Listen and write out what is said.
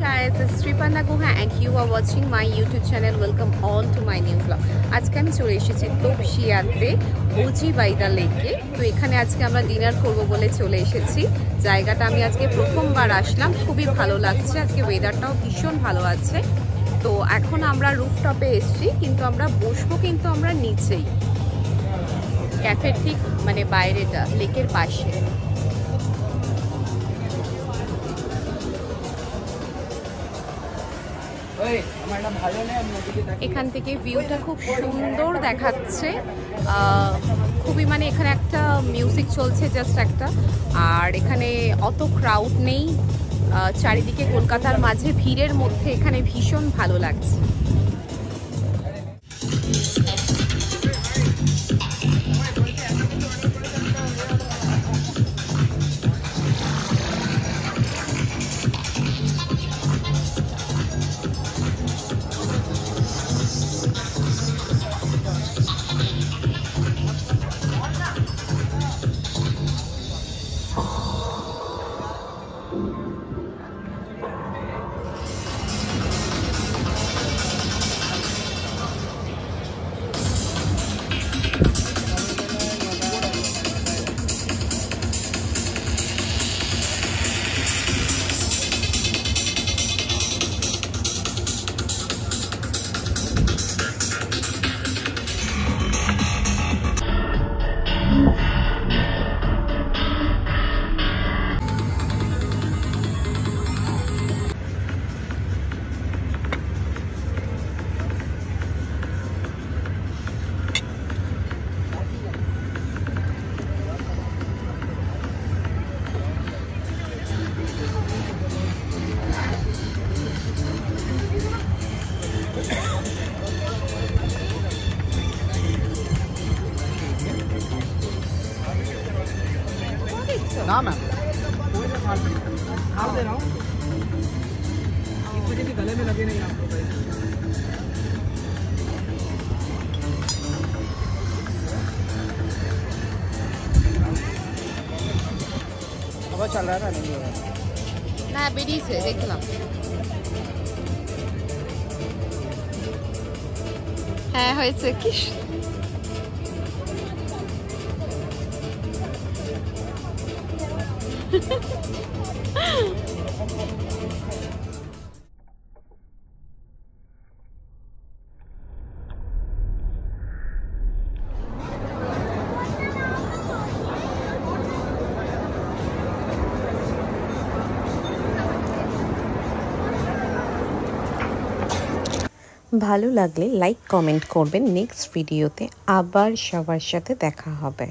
Guys, it's Sripanna Guha and you are watching my YouTube channel. Welcome all to my new vlog. আজকে আমি চলে এসেছি তপসিয়াতে OG বাইদা লেকে। তো এখানে আজকে আমরা ডিনার করব বলে চলে এসেছি। জায়গাটা আমি আজকে প্রথমবার আসলাম, খুবই ভালো লাগছে। আজকে ওয়েদারটাও ভীষণ ভালো আছে। তো এখন আমরা রুফটপে এসেছি, কিন্তু আমরা বসবো কিন্তু আমরা নিচেই, ক্যাফের ঠিক মানে বাইরেটা লেকের পাশে। এখান থেকে ভিউটা খুব সুন্দর দেখাচ্ছে, খুবই মানে এখানে একটা মিউজিক চলছে জাস্ট একটা, আর এখানে অত ক্রাউড নেই, চারিদিকে কলকাতার মাঝে ভিড়ের মধ্যে এখানে ভীষণ ভালো লাগছে। ना मैम हार दे रहा हूँ, इस वजह से गले में लगे नहीं आपको। अब चल रहा है ना, नहीं हो रहा ना, बेरी से देखलाम। হ্যাঁ হয়েছে কি ভালো লাগলে লাইক কমেন্ট করবেন। নেক্সট ভিডিওতে আবার সবার সাথে দেখা হবে।